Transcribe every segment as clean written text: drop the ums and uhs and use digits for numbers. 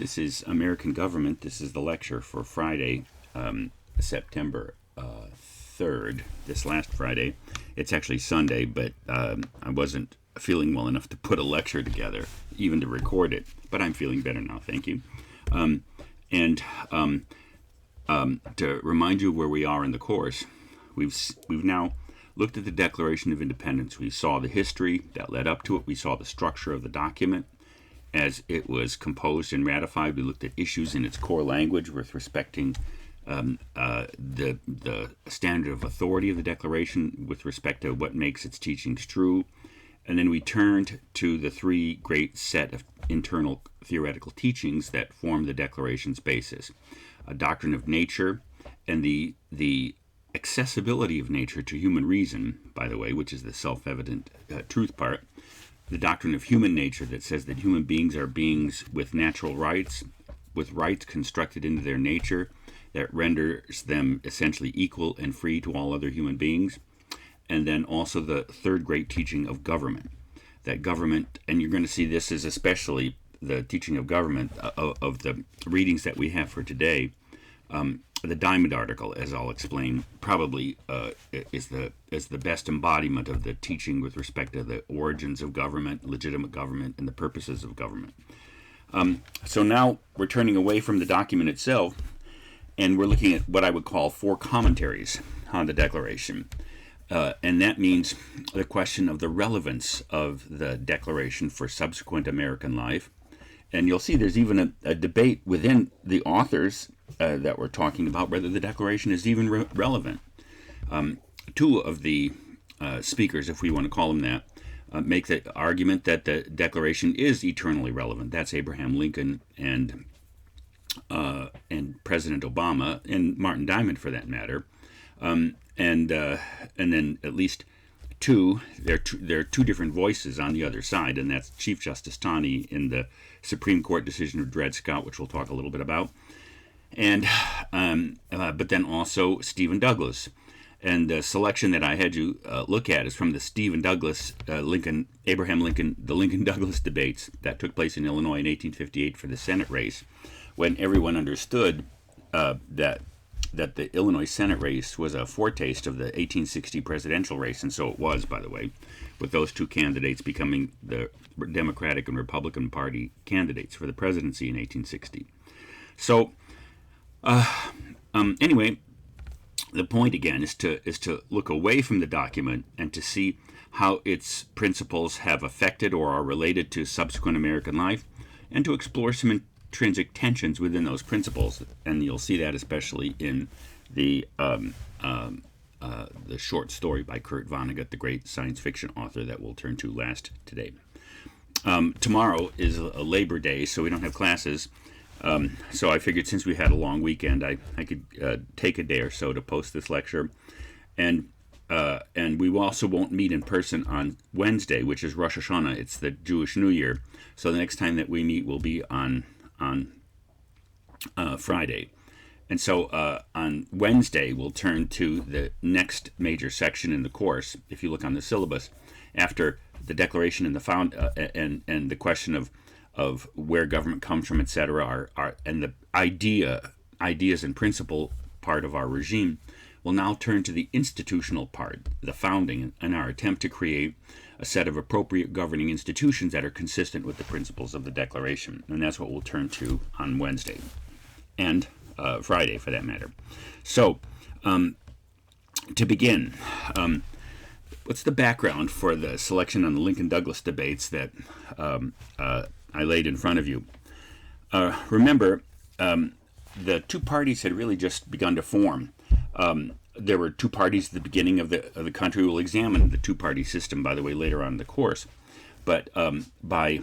This is American Government. This is the lecture for Friday, September 3rd, this last Friday. It's actually Sunday, but I wasn't feeling well enough to put a lecture together, even to record it. But I'm feeling better now, thank you. To remind you where we are in the course, we've now looked at the Declaration of Independence. We saw the history that led up to it. We saw the structure of the document as it was composed and ratified. We looked at issues in its core language with respecting the standard of authority of the Declaration with respect to what makes its teachings true. And then we turned to the three great set of internal theoretical teachings that form the Declaration's basis. A doctrine of nature and the accessibility of nature to human reason, by the way, which is the self-evident truth part. The doctrine of human nature that says that human beings are beings with natural rights, with rights constructed into their nature that renders them essentially equal and free to all other human beings. And then also the third great teaching of government. That government, and you're going to see this is especially the teaching of government of the readings that we have for today. The Diamond article, as I'll explain, probably is the best embodiment of the teaching with respect to the origins of government, legitimate government, and the purposes of government. So now we're turning away from the document itself, and we're looking at what I would call four commentaries on the Declaration. And that means the question of the relevance of the Declaration for subsequent American life. And you'll see there's even a debate within the authors that we're talking about whether the Declaration is even relevant. Two of the speakers, if we want to call them that, make the argument that the Declaration is eternally relevant. That's Abraham Lincoln and President Obama, and Martin Diamond for that matter. And then at least two, there are two different voices on the other side, and that's Chief Justice Taney in the Supreme Court decision of Dred Scott, which we'll talk a little bit about, and but then also Stephen Douglas. And the selection that I had you look at is from the Stephen Douglas, Abraham Lincoln, the Lincoln-Douglas debates that took place in Illinois in 1858 for the Senate race, when everyone understood that the Illinois Senate race was a foretaste of the 1860 presidential race, and so it was, by the way, with those two candidates becoming the Democratic and Republican Party candidates for the presidency in 1860. So, anyway, the point again is to look away from the document and to see how its principles have affected or are related to subsequent American life, and to explore some intrinsic tensions within those principles, and you'll see that especially in the short story by Kurt Vonnegut, the great science fiction author that we'll turn to last today. Tomorrow is a Labor Day, so we don't have classes. So I figured since we had a long weekend, I could take a day or so to post this lecture, and we also won't meet in person on Wednesday, which is Rosh Hashanah. It's the Jewish New Year. So the next time that we meet will be on Friday. And so on Wednesday, we'll turn to the next major section in the course. If you look on the syllabus, after the Declaration and the and the question of where government comes from, etc., and the ideas and principle part of our regime, we'll now turn to the institutional part, the founding, and our attempt to create a set of appropriate governing institutions that are consistent with the principles of the Declaration. And that's what we'll turn to on Wednesday and Friday, for that matter. So, to begin, what's the background for the selection on the Lincoln-Douglas debates that I laid in front of you? Remember, the two parties had really just begun to form. There were two parties at the beginning of the country. We'll examine the two-party system, by the way, later on in the course. But by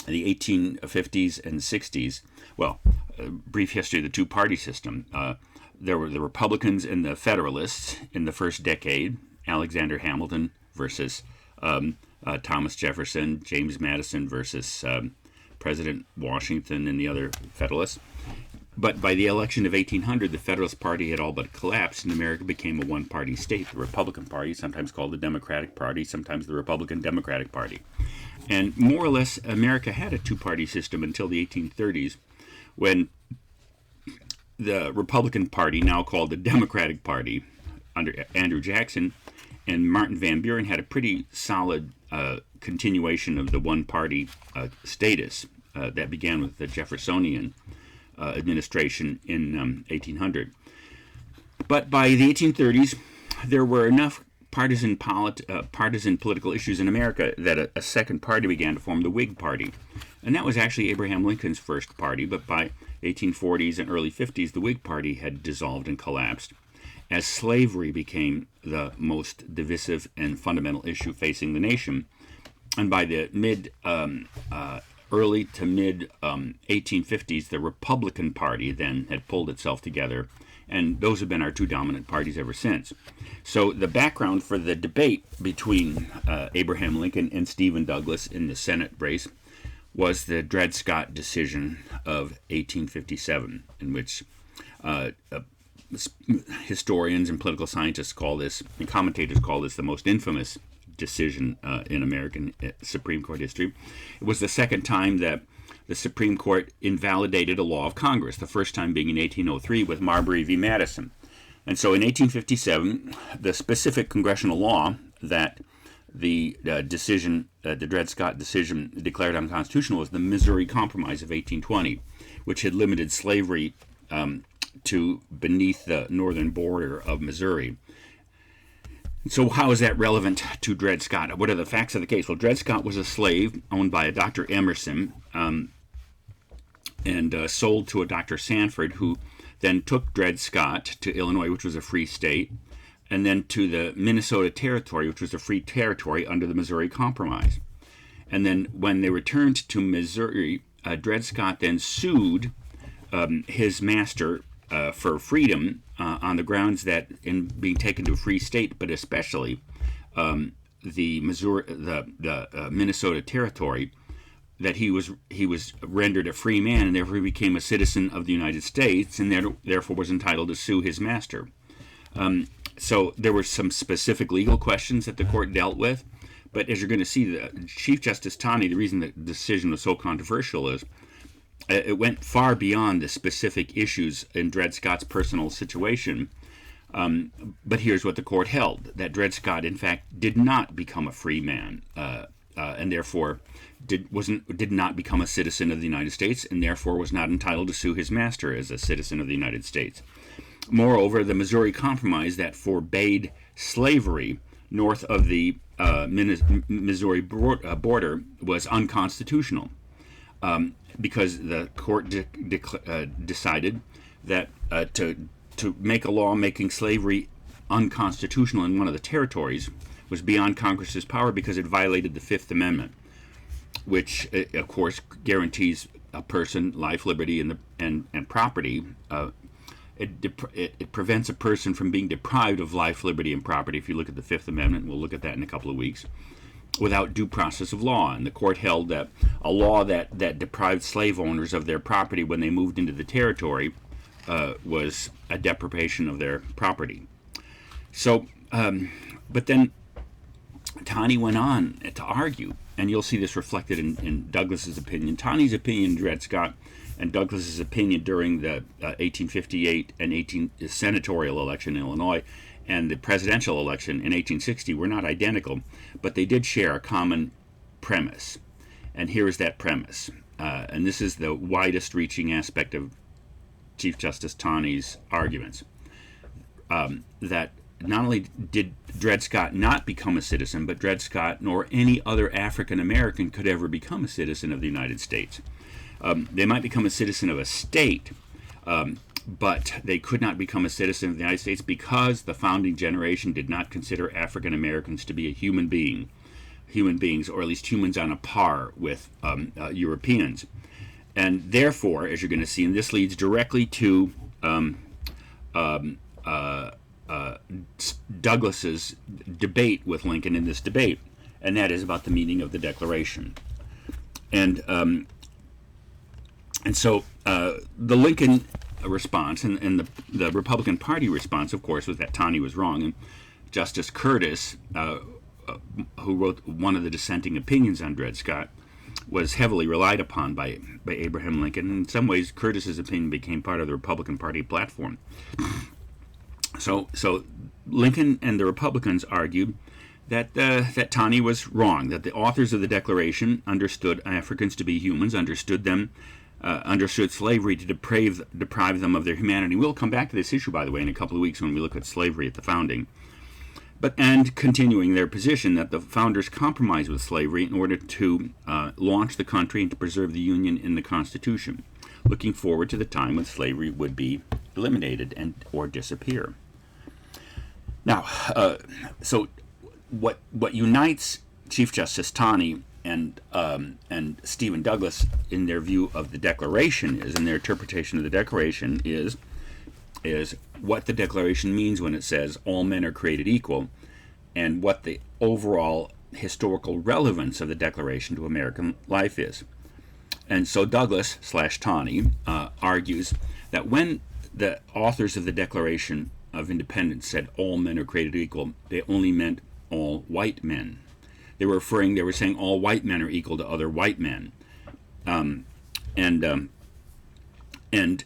the 1850s and 60s, well, a brief history of the two-party system. There were the Republicans and the Federalists in the first decade, Alexander Hamilton versus Thomas Jefferson, James Madison versus President Washington and the other Federalists. But by the election of 1800, the Federalist Party had all but collapsed, and America became a one-party state. The Republican Party, sometimes called the Democratic Party, sometimes the Republican Democratic Party. And more or less, America had a two-party system until the 1830s, when the Republican Party, now called the Democratic Party, under Andrew Jackson and Martin Van Buren, had a pretty solid continuation of the one-party status that began with the Jeffersonian administration in 1800. But by the 1830s, there were enough partisan political issues in America that a second party began to form, the Whig Party. And that was actually Abraham Lincoln's first party, but by 1840s and early 50s, the Whig Party had dissolved and collapsed as slavery became the most divisive and fundamental issue facing the nation. And by the early to mid 1850s, the Republican Party then had pulled itself together, and those have been our two dominant parties ever since. So the background for the debate between Abraham Lincoln and Stephen Douglas in the Senate race was the Dred Scott decision of 1857, in which historians and political scientists call this, and commentators call this, the most infamous decision in American Supreme Court history. It was the second time that the Supreme Court invalidated a law of Congress, the first time being in 1803 with Marbury v. Madison. And so in 1857, the specific congressional law that the decision, the Dred Scott decision, declared unconstitutional was the Missouri Compromise of 1820, which had limited slavery to beneath the northern border of Missouri. So how is that relevant to Dred Scott? What are the facts of the case? Well, Dred Scott was a slave owned by a Dr. Emerson and sold to a Dr. Sanford, who then took Dred Scott to Illinois, which was a free state, and then to the Minnesota Territory, which was a free territory under the Missouri Compromise. And then when they returned to Missouri, Dred Scott then sued his master for freedom on the grounds that in being taken to a free state, but especially the Minnesota Territory, that he was rendered a free man, and therefore he became a citizen of the United States, and therefore was entitled to sue his master. So there were some specific legal questions that the court dealt with, but as you're going to see, the Chief Justice Taney, the reason the decision was so controversial is it went far beyond the specific issues in Dred Scott's personal situation. But here's what the court held: that Dred Scott, in fact, did not become a free man, and therefore did not become a citizen of the United States, and therefore was not entitled to sue his master as a citizen of the United States. Moreover, the Missouri Compromise that forbade slavery north of the Missouri border was unconstitutional. Because the court decided that to make a law making slavery unconstitutional in one of the territories was beyond Congress's power, because it violated the Fifth Amendment, which of course guarantees a person life, liberty, and property. It prevents a person from being deprived of life, liberty, and property. If you look at the Fifth Amendment, we'll look at that in a couple of weeks, without due process of law. And the court held that a law that deprived slave owners of their property when they moved into the territory was a deprivation of their property. So, but then Taney went on to argue, and you'll see this reflected in Douglas's opinion. Taney's opinion, Dred Scott, and Douglas's opinion during the 1858 and senatorial election in Illinois and the presidential election in 1860 were not identical, but they did share a common premise. And here is that premise. And this is the widest reaching aspect of Chief Justice Taney's arguments. That not only did Dred Scott not become a citizen, but Dred Scott nor any other African American could ever become a citizen of the United States. They might become a citizen of a state, but they could not become a citizen of the United States because the founding generation did not consider African Americans to be a human beings, or at least humans on a par with Europeans. And therefore, as you're going to see, and this leads directly to Douglas's debate with Lincoln in this debate, and that is about the meaning of the Declaration. And so the Lincoln response, and the Republican Party response, of course, was that Taney was wrong. And Justice Curtis, who wrote one of the dissenting opinions on Dred Scott, was heavily relied upon by Abraham Lincoln. In some ways, Curtis's opinion became part of the Republican Party platform. So Lincoln and the Republicans argued that Taney was wrong, that the authors of the Declaration understood Africans to be humans, understood slavery to deprive them of their humanity. We'll come back to this issue, by the way, in a couple of weeks when we look at slavery at the founding. And continuing their position that the founders compromised with slavery in order to launch the country and to preserve the Union in the Constitution, looking forward to the time when slavery would be eliminated or disappear. Now, so what unites Chief Justice Taney and Stephen Douglas in their view of the Declaration in their interpretation of the Declaration is what the Declaration means when it says all men are created equal, and what the overall historical relevance of the Declaration to American life is. And so Douglas / Taney argues that when the authors of the Declaration of Independence said all men are created equal, they only meant all white men. They were saying all white men are equal to other white men. And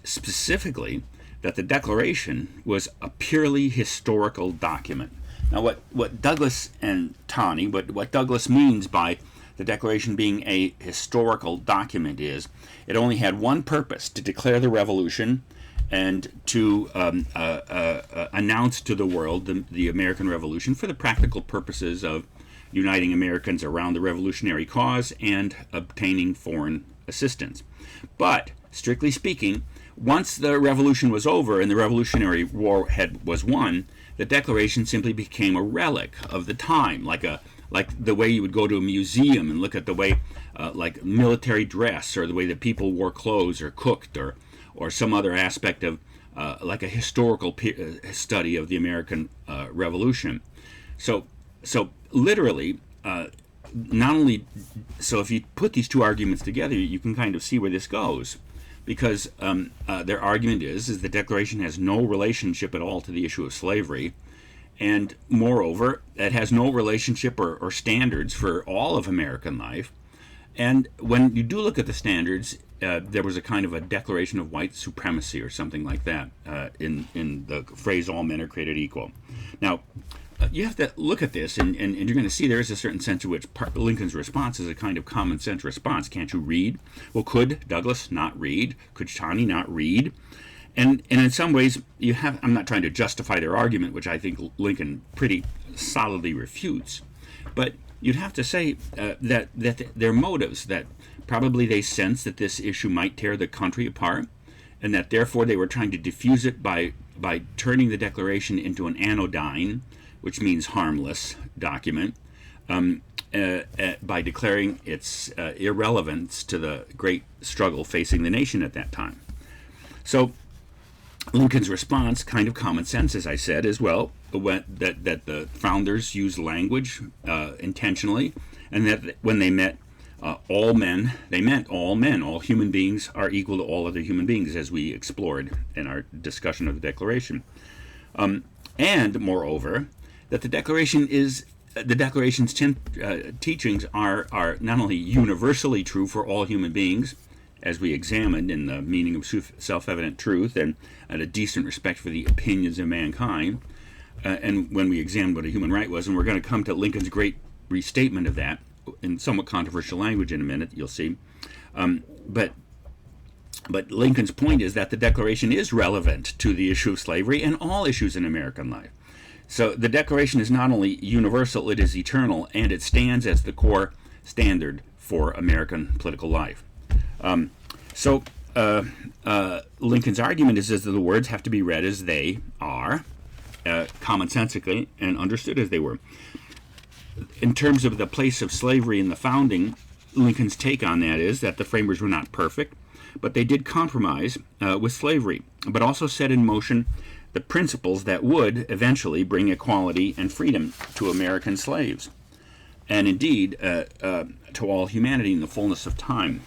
specifically, that the Declaration was a purely historical document. Now, what Douglas and Taney, what Douglas means by the Declaration being a historical document is it only had one purpose: to declare the Revolution and to announce to the world the American Revolution for the practical purposes of uniting Americans around the revolutionary cause and obtaining foreign assistance. But, strictly speaking, once the revolution was over and the Revolutionary War was won, the Declaration simply became a relic of the time, like the way you would go to a museum and look at the way, like military dress, or the way that people wore clothes or cooked, or some other aspect of, like a historical study of the American Revolution. So literally, not only, so if you put these two arguments together, you can kind of see where this goes. Because their argument is the Declaration has no relationship at all to the issue of slavery, and moreover, it has no relationship or standards for all of American life. And when you do look at the standards, there was a kind of a declaration of white supremacy or something like that in the phrase "all men are created equal." Now, you have to look at this, and you're going to see there is a certain sense in which Lincoln's response is a kind of common sense response. Can't you read? Well, could Douglas not read? Could Taney not read? And in some ways, you have. I'm not trying to justify their argument, which I think Lincoln pretty solidly refutes, but you'd have to say that their motives, that probably they sensed that this issue might tear the country apart, and that therefore they were trying to diffuse it by turning the Declaration into an anodyne, which means harmless, document, by declaring its irrelevance to the great struggle facing the nation at that time. So Lincoln's response, kind of common sense, as I said, as well, that the founders used language intentionally, and that when they met all men, they meant all men. All human beings are equal to all other human beings, as we explored in our discussion of the Declaration. And moreover, that the Declaration's teachings are not only universally true for all human beings, as we examined in the meaning of self-evident truth and a decent respect for the opinions of mankind, and when we examined what a human right was, and we're going to come to Lincoln's great restatement of that in somewhat controversial language in a minute, you'll see. But Lincoln's point is that the Declaration is relevant to the issue of slavery and all issues in American life. So the Declaration is not only universal, it is eternal, and it stands as the core standard for American political life. Lincoln's argument is that the words have to be read as they are, commonsensically, and understood as they were. In terms of the place of slavery in the founding, Lincoln's take on that is that the framers were not perfect, but they did compromise with slavery, but also set in motion the principles that would eventually bring equality and freedom to American slaves, and indeed to all humanity in the fullness of time.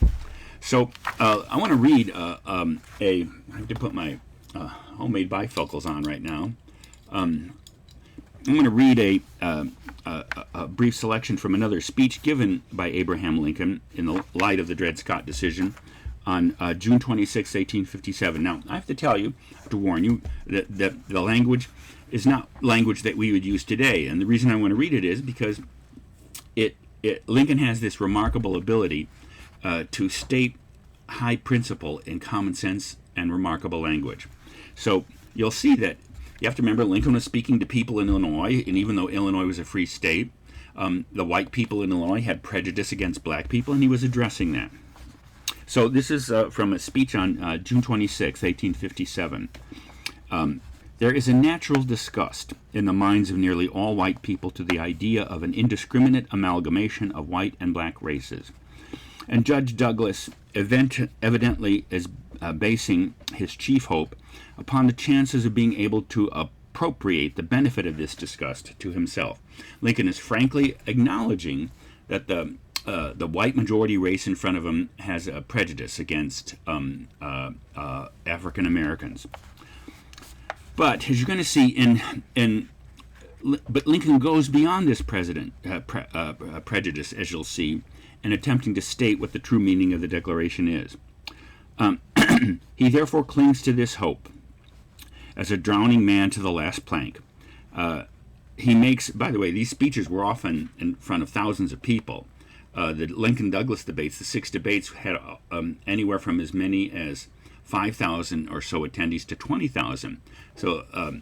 So I want to read I have to put my homemade bifocals on right now. I'm going to read a brief selection from another speech given by Abraham Lincoln in the light of the Dred Scott decision on June 26, 1857. Now, I have to tell you, to warn you, that the language is not language that we would use today. And the reason I want to read it is because Lincoln has this remarkable ability to state high principle in common sense and remarkable language. So you'll see that you have to remember Lincoln was speaking to people in Illinois, and even though Illinois was a free state, the white people in Illinois had prejudice against black people, and he was addressing that. So this is from a speech on June 26, 1857. There is a natural disgust in the minds of nearly all white people to the idea of an indiscriminate amalgamation of white and black races. And Judge Douglas evidently is basing his chief hope upon the chances of being able to appropriate the benefit of this disgust to himself. Lincoln is frankly acknowledging that the white majority race in front of him has a prejudice against African Americans. But as you're going to see, but Lincoln goes beyond this prejudice, as you'll see, in attempting to state what the true meaning of the Declaration is. He therefore clings to this hope as a drowning man to the last plank. He makes, by the way, these speeches were often in front of thousands of people. The Lincoln-Douglas debates, the 6 debates, had anywhere from as many as 5,000 or so attendees to 20,000. So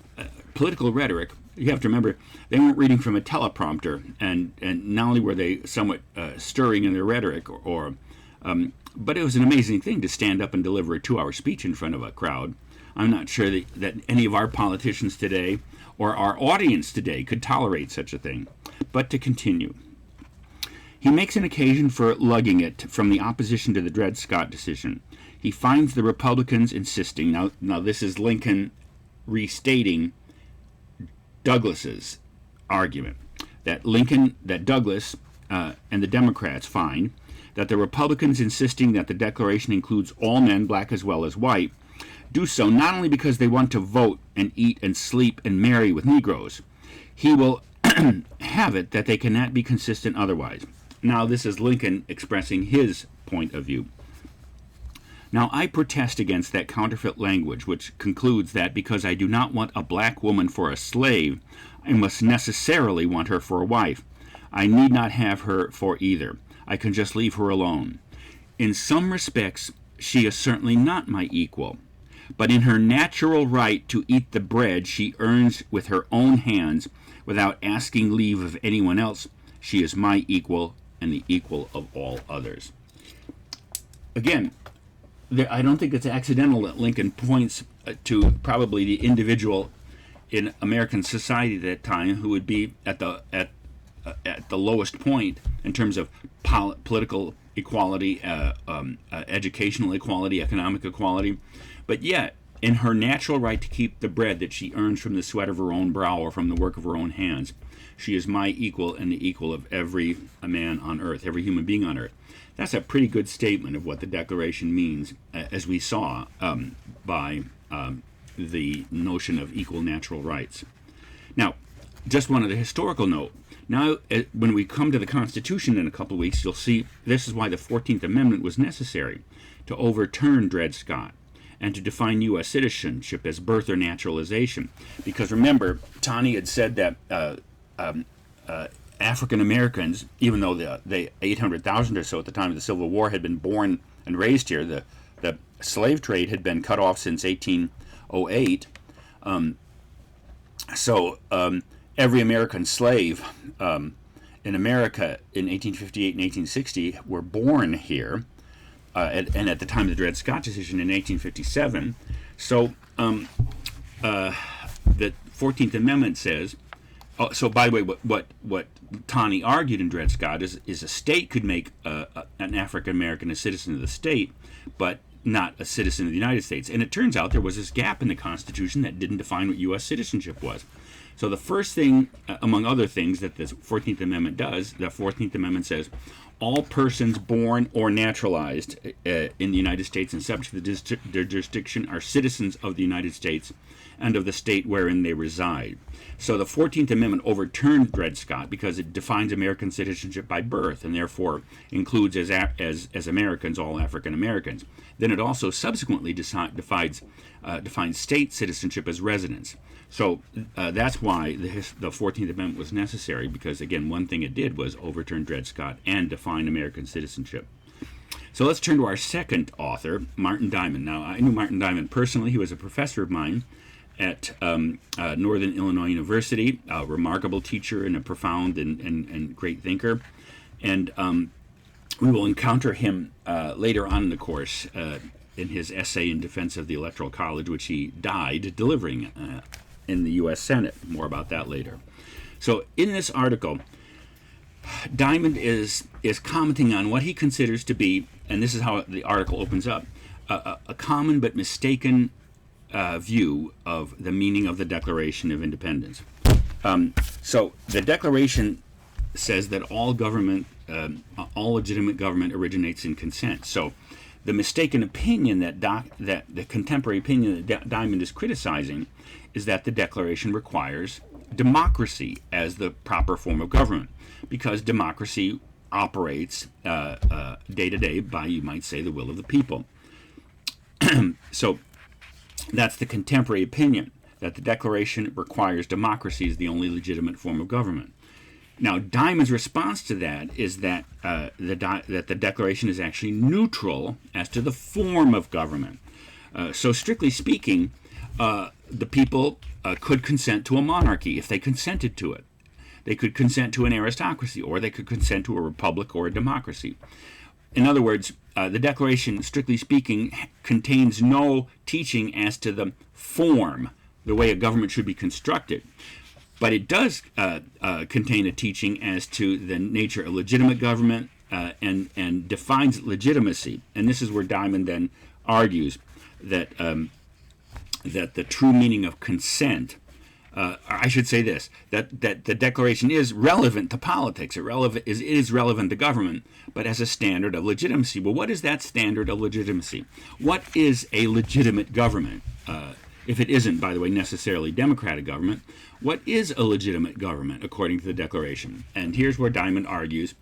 political rhetoric, you have to remember, they weren't reading from a teleprompter, and not only were they somewhat stirring in their rhetoric, but it was an amazing thing to stand up and deliver a 2-hour speech in front of a crowd. I'm not sure that any of our politicians today or our audience today could tolerate such a thing. But to continue. He makes an occasion for lugging it from the opposition to the Dred Scott decision. He finds the Republicans insisting, now this is Lincoln restating Douglas's argument, that Douglas and the Democrats find that the Republicans insisting that the Declaration includes all men, black as well as white, do so not only because they want to vote and eat and sleep and marry with Negroes. He will have it that they cannot be consistent otherwise. Now this is Lincoln expressing his point of view. Now I protest against that counterfeit language which concludes that because I do not want a black woman for a slave, I must necessarily want her for a wife. I need not have her for either. I can just leave her alone. In some respects, she is certainly not my equal, but in her natural right to eat the bread she earns with her own hands without asking leave of anyone else, she is my equal and the equal of all others. Again, I don't think it's accidental that Lincoln points to probably the individual in American society at that time who would be at the lowest point in terms of political equality, educational equality, economic equality, but yet in her natural right to keep the bread that she earns from the sweat of her own brow or from the work of her own hands, she is my equal and the equal of every man on earth, every human being on earth. That's a pretty good statement of what the Declaration means, as we saw by the notion of equal natural rights. Now, just one other historical note. Now, when we come to the Constitution in a couple of weeks, you'll see this is why the 14th Amendment was necessary, to overturn Dred Scott and to define U.S. citizenship as birth or naturalization. Because remember, Taney had said that African Americans, even though the 800,000 or so at the time of the Civil War had been born and raised here, the slave trade had been cut off since 1808. Every American slave in America in 1858 and 1860 were born here, and at the time of the Dred Scott decision in 1857. So the 14th Amendment says. So, by the way, what Taney argued in Dred Scott is a state could make an African American a citizen of the state, but not a citizen of the United States. And it turns out there was this gap in the Constitution that didn't define what U.S. citizenship was. So the first thing, among other things, that the 14th Amendment does, the 14th Amendment says, all persons born or naturalized in the United States and subject to their jurisdiction are citizens of the United States and of the state wherein they reside. So the 14th Amendment overturned Dred Scott because it defines American citizenship by birth and therefore includes as Americans all African Americans. Then it also subsequently defines state citizenship as residence. So that's why the 14th Amendment was necessary, because, again, one thing it did was overturn Dred Scott and define American citizenship. So let's turn to our second author, Martin Diamond. Now, I knew Martin Diamond personally. He was a professor of mine at Northern Illinois University, a remarkable teacher and a profound and great thinker. And we will encounter him later on in the course in his essay in defense of the Electoral College, which he died delivering in the U.S. Senate. More about that later. So in this article, Diamond is commenting on what he considers to be, and this is how the article opens up, a common but mistaken view of the meaning of the Declaration of Independence. So the Declaration says that all legitimate government originates in consent. So the mistaken opinion that the contemporary opinion that Diamond is criticizing is that the Declaration requires democracy as the proper form of government, because democracy operates day to day by, you might say, the will of the people. So that's the contemporary opinion, that the Declaration requires democracy as the only legitimate form of government. Now, Diamond's response to that is that the Declaration is actually neutral as to the form of government. So strictly speaking, the people could consent to a monarchy if they consented to it. They could consent to an aristocracy, or they could consent to a republic or a democracy. In other words, the Declaration, strictly speaking, contains no teaching as to the form, the way a government should be constructed. But it does contain a teaching as to the nature of legitimate government and defines legitimacy. And this is where Diamond then argues that that the true meaning of consent, I should say this, that the Declaration is relevant to politics. It is relevant to government, but as a standard of legitimacy. Well, what is that standard of legitimacy? What is a legitimate government? If it isn't, by the way, necessarily democratic government, what is a legitimate government according to the Declaration? And here's where Diamond argues,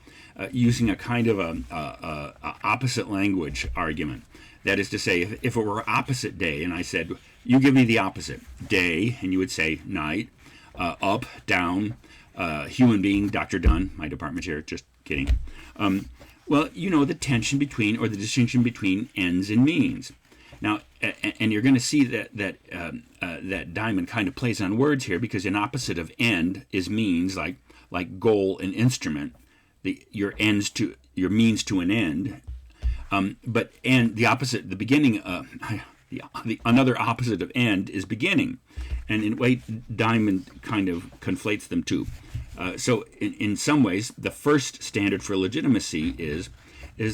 using a kind of a opposite language argument. That is to say, if it were opposite day, and I said, you give me the opposite, day, and you would say night, up, down, human being, Dr. Dunn, my department chair, just kidding. Well, you know the tension between, or the distinction between ends and means. Now, and you're going to see that Diamond kind of plays on words here, because an opposite of end is means, like goal and instrument, your means to an end. But the opposite, the beginning, another opposite of end is beginning, and in a way, Diamond kind of conflates them too. So, in some ways, the first standard for legitimacy is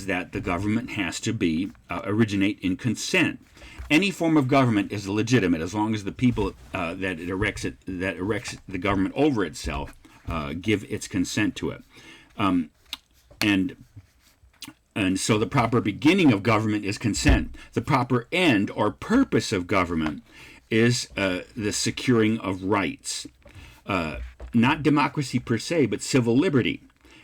that the government has to originate in consent. Any form of government is legitimate as long as the people that erects the government over itself give its consent to it. And so the proper beginning of government is consent. The proper end or purpose of government is the securing of rights. Not democracy per se, but civil liberty.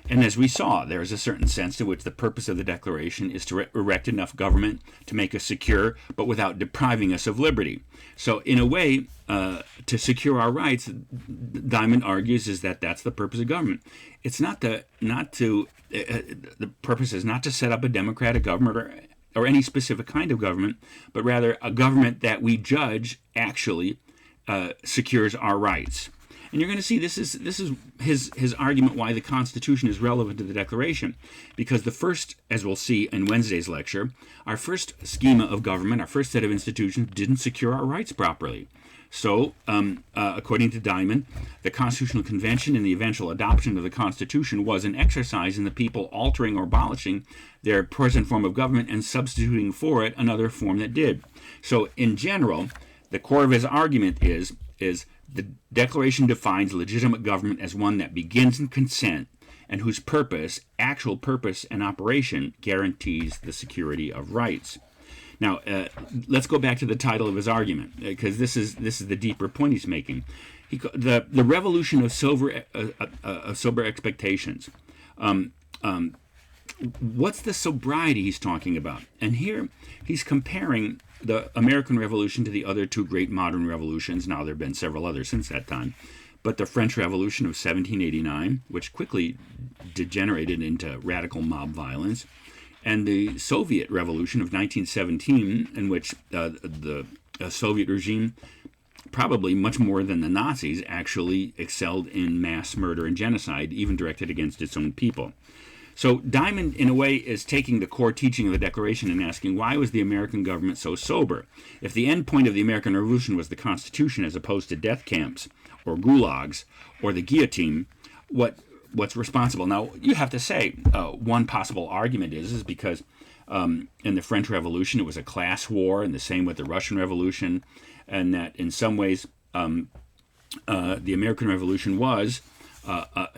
And as we saw, there is a certain sense in which the purpose of the Declaration is to erect enough government to make us secure, but without depriving us of liberty. So in a way, to secure our rights, Diamond argues, is that that's the purpose of government. It's the purpose is not to set up a democratic government or any specific kind of government, but rather a government that we judge actually secures our rights. And you're going to see this is his argument why the Constitution is relevant to the Declaration, because the first, as we'll see in Wednesday's lecture, our first schema of government, our first set of institutions, didn't secure our rights properly. So, according to Diamond, the Constitutional Convention and the eventual adoption of the Constitution was an exercise in the people altering or abolishing their present form of government and substituting for it another form that did. So, in general, the core of his argument is the Declaration defines legitimate government as one that begins in consent and whose purpose, actual purpose and operation, guarantees the security of rights. Now, let's go back to the title of his argument, because this is the deeper point he's making. The revolution of sober expectations. What's the sobriety he's talking about? And here he's comparing the American Revolution to the other two great modern revolutions. Now, there have been several others since that time. But the French Revolution of 1789, which quickly degenerated into radical mob violence, and the Soviet Revolution of 1917, in which the Soviet regime, probably much more than the Nazis, actually excelled in mass murder and genocide, even directed against its own people. So Diamond, in a way, is taking the core teaching of the Declaration and asking, why was the American government so sober? If the end point of the American Revolution was the Constitution as opposed to death camps or gulags or the guillotine, what's responsible? Now, you have to say, one possible argument is because in the French Revolution it was a class war, and the same with the Russian Revolution, and that in some ways the American Revolution was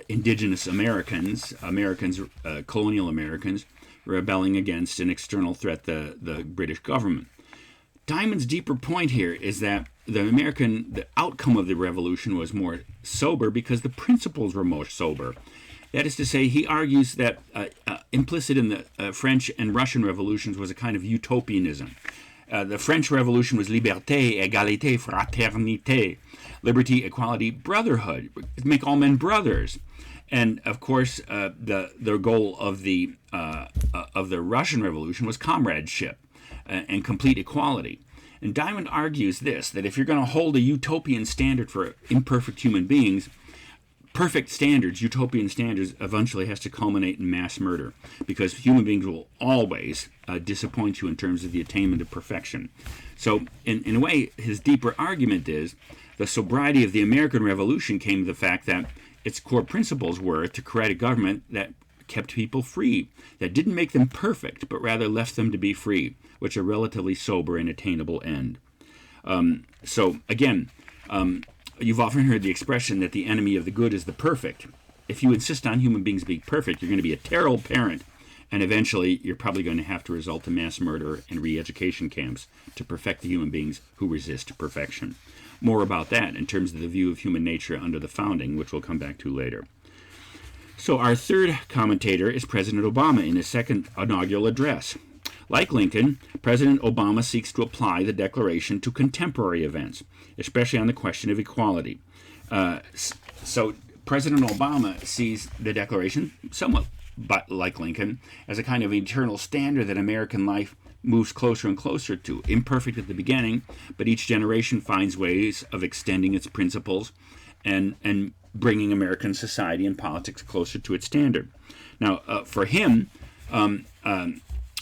indigenous Americans, colonial Americans, rebelling against an external threat, the British government. Diamond's deeper point here is that the outcome of the revolution was more sober because the principles were more sober. That is to say, he argues that implicit in the French and Russian revolutions was a kind of utopianism. The French Revolution was liberté, égalité, fraternité, liberty, equality, brotherhood, make all men brothers. And of course, the goal of the Russian Revolution was comradeship and complete equality. And Diamond argues that if you're going to hold a utopian standard for imperfect human beings, perfect standards, utopian standards, eventually has to culminate in mass murder, because human beings will always disappoint you in terms of the attainment of perfection. So, in a way, his deeper argument is the sobriety of the American Revolution came to the fact that its core principles were to create a government that kept people free, that didn't make them perfect, but rather left them to be free, which a relatively sober and attainable end. So, again, you've often heard the expression that the enemy of the good is the perfect. If you insist on human beings being perfect, you're going to be a terrible parent, and eventually you're probably going to have to result in mass murder and re-education camps to perfect the human beings who resist perfection. More about that in terms of the view of human nature under the founding, which we'll come back to later. So our third commentator is President Obama in his second inaugural address. Like Lincoln, President Obama seeks to apply the Declaration to contemporary events, especially on the question of equality. So President Obama sees the Declaration, somewhat like Lincoln, as a kind of eternal standard that American life moves closer and closer to. Imperfect at the beginning, but each generation finds ways of extending its principles and bringing American society and politics closer to its standard. Now, for him,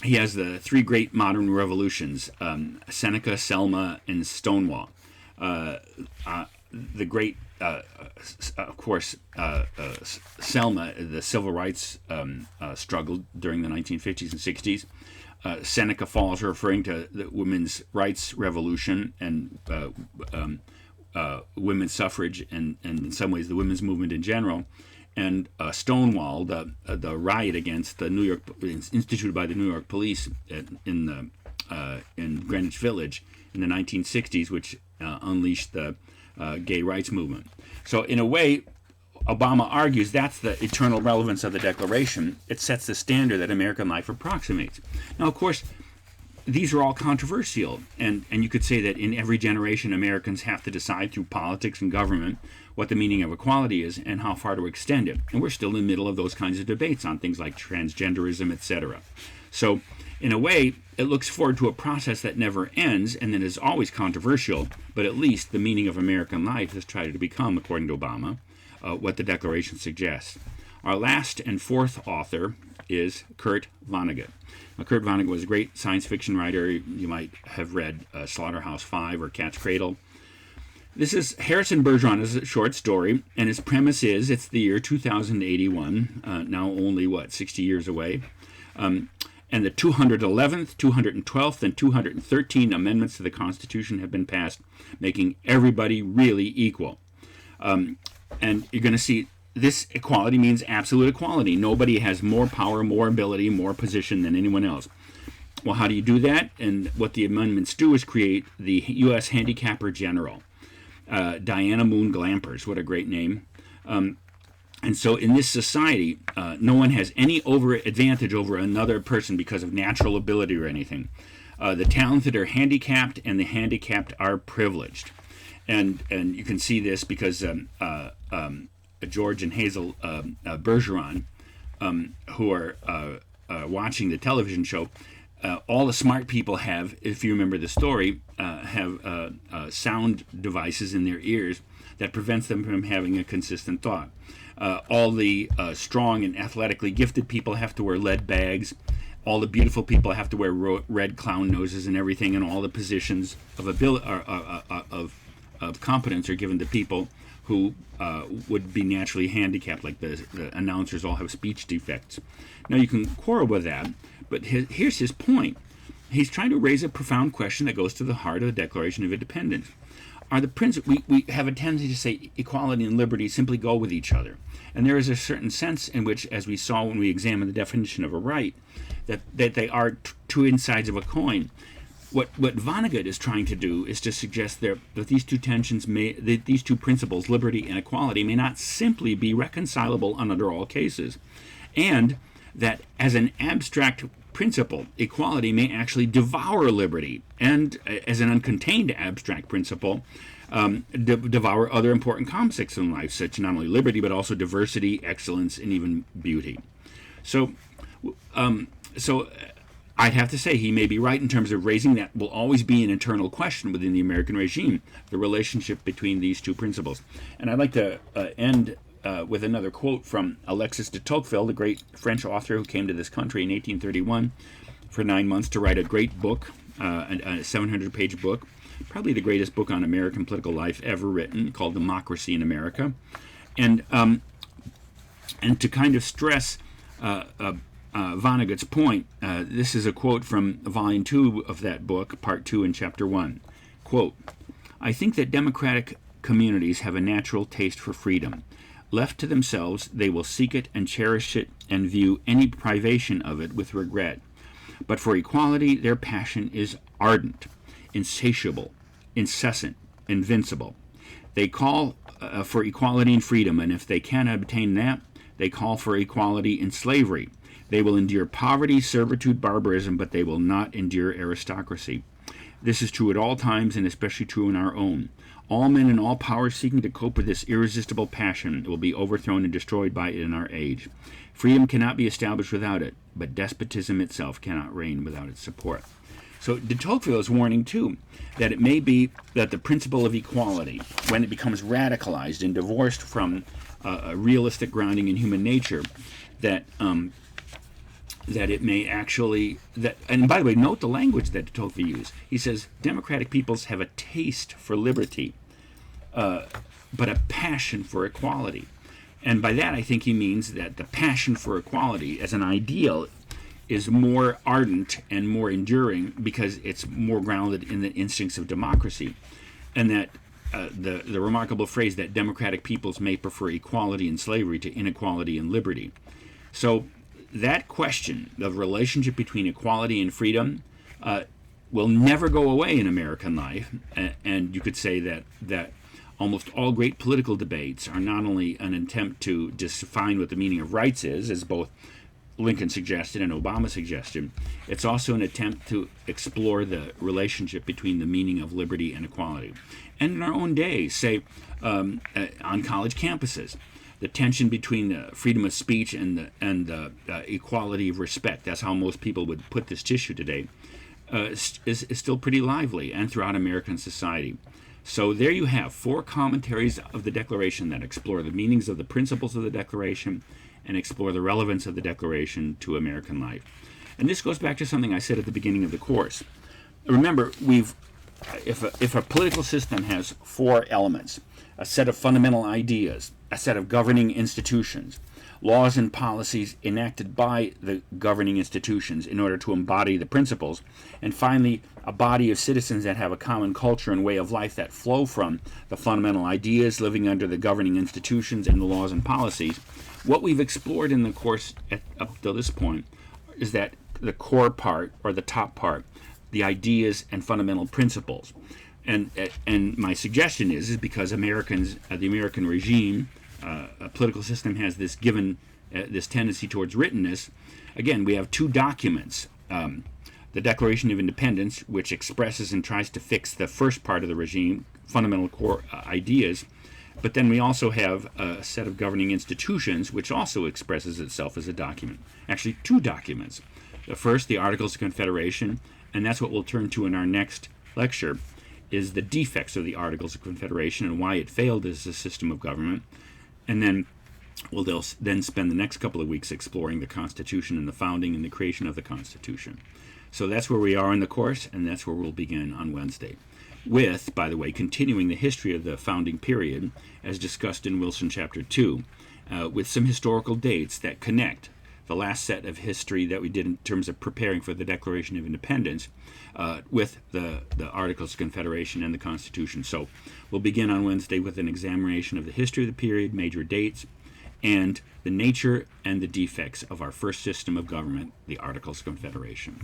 he has the three great modern revolutions, Seneca, Selma, and Stonewall. The great, of course, Selma, the civil rights struggle during the 1950s and 60s. Seneca Falls, referring to the women's rights revolution and women's suffrage and in some ways the women's movement in general. And Stonewall, the riot against the New York, instituted by the New York police in Greenwich Village in the 1960s, which unleashed the gay rights movement. So in a way, Obama argues that's the eternal relevance of the Declaration. It sets the standard that American life approximates. Now, of course, these are all controversial, and you could say that in every generation Americans have to decide through politics and government what the meaning of equality is and how far to extend it. And we're still in the middle of those kinds of debates on things like transgenderism, etc. So, in a way, it looks forward to a process that never ends and that is always controversial, but at least the meaning of American life has tried to become, according to Obama, what the Declaration suggests. Our last and fourth author is Kurt Vonnegut. Now, Kurt Vonnegut was a great science fiction writer. You might have read Slaughterhouse-Five or Cat's Cradle. This is Harrison Bergeron's a short story, and his premise is it's the year 2081, now only, 60 years away. And the 211th, 212th, and 213 amendments to the Constitution have been passed, making everybody really equal. And you're going to see this equality means absolute equality. Nobody has more power, more ability, more position than anyone else. Well, how do you do that? And what the amendments do is create the U.S. Handicapper General, Diana Moon Glampers. What a great name. And so in this society, no one has any advantage over another person because of natural ability or anything. The talented are handicapped, and the handicapped are privileged. And you can see this because George and Hazel Bergeron, who are watching the television show, all the smart people have, if you remember the story, have sound devices in their ears that prevents them from having a consistent thought. All the strong and athletically gifted people have to wear lead bags. All the beautiful people have to wear red clown noses and everything, and all the positions of competence are given to people who would be naturally handicapped, like the announcers all have speech defects. Now, you can quarrel with that, but here's his point. He's trying to raise a profound question that goes to the heart of the Declaration of Independence. Are the we have a tendency to say equality and liberty simply go with each other. And there is a certain sense in which, as we saw when we examined the definition of a right, that they are two sides of a coin. What Vonnegut is trying to do is to suggest that these two these two principles, liberty and equality, may not simply be reconcilable under all cases, and that as an abstract principle, equality may actually devour liberty, and as an uncontained abstract principle, devour other important concepts in life, such not only liberty but also diversity, excellence, and even beauty. So I'd have to say he may be right in terms of raising that will always be an internal question within the American regime, the relationship between these two principles. And I'd like to end with another quote from Alexis de Tocqueville, the great French author who came to this country in 1831 for 9 months to write a great book, a 700-page book, probably the greatest book on American political life ever written, called Democracy in America. And to kind of stress Vonnegut's point, this is a quote from Volume 2 of that book, Part 2 and Chapter 1. Quote, "I think that democratic communities have a natural taste for freedom. Left to themselves, they will seek it and cherish it and view any privation of it with regret. But for equality, their passion is ardent, insatiable, incessant, invincible. They call for equality and freedom, and if they cannot obtain that, they call for equality in slavery. They will endure poverty, servitude, barbarism, but they will not endure aristocracy. This is true at all times, and especially true in our own. All men and all powers seeking to cope with this irresistible passion will be overthrown and destroyed by it in our age. Freedom cannot be established without it, but despotism itself cannot reign without its support." So de Tocqueville is warning, too, that it may be that the principle of equality, when it becomes radicalized and divorced from a realistic grounding in human nature, that it may actually, and by the way, note the language that de Tocqueville used. He says, democratic peoples have a taste for liberty, but a passion for equality. And by that, I think he means that the passion for equality as an ideal is more ardent and more enduring because it's more grounded in the instincts of democracy. And that the remarkable phrase that democratic peoples may prefer equality and slavery to inequality and liberty. So that question of relationship between equality and freedom will never go away in American life. And you could say that almost all great political debates are not only an attempt to define what the meaning of rights is, as both Lincoln suggested and Obama suggested, it's also an attempt to explore the relationship between the meaning of liberty and equality. And in our own day, say, on college campuses, the tension between the freedom of speech and the equality of respect, that's how most people would put this issue today, is still pretty lively and throughout American society. So there you have 4 commentaries of the Declaration that explore the meanings of the principles of the Declaration and explore the relevance of the Declaration to American life. And this goes back to something I said at the beginning of the course. Remember, if a political system has 4 elements, a set of fundamental ideas, a set of governing institutions, laws and policies enacted by the governing institutions in order to embody the principles, and finally, a body of citizens that have a common culture and way of life that flow from the fundamental ideas living under the governing institutions and the laws and policies. What we've explored in the course up to this point is that the core part, or the top part, the ideas and fundamental principles. And my suggestion is because Americans, the American regime, a political system has this this tendency towards writtenness. Again, we have two documents. The Declaration of Independence, which expresses and tries to fix the first part of the regime, fundamental core ideas. But then we also have a set of governing institutions, which also expresses itself as a document. Actually, two documents. The first, the Articles of Confederation, and that's what we'll turn to in our next lecture, is the defects of the Articles of Confederation and why it failed as a system of government. And then they'll then spend the next couple of weeks exploring the Constitution and the founding and the creation of the Constitution. So that's where we are in the course, and that's where we'll begin on Wednesday. With, by the way, continuing the history of the founding period, as discussed in Wilson Chapter 2, with some historical dates that connect the last set of history that we did in terms of preparing for the Declaration of Independence with the Articles of Confederation and the Constitution. So we'll begin on Wednesday with an examination of the history of the period, major dates, and the nature and the defects of our first system of government, the Articles of Confederation.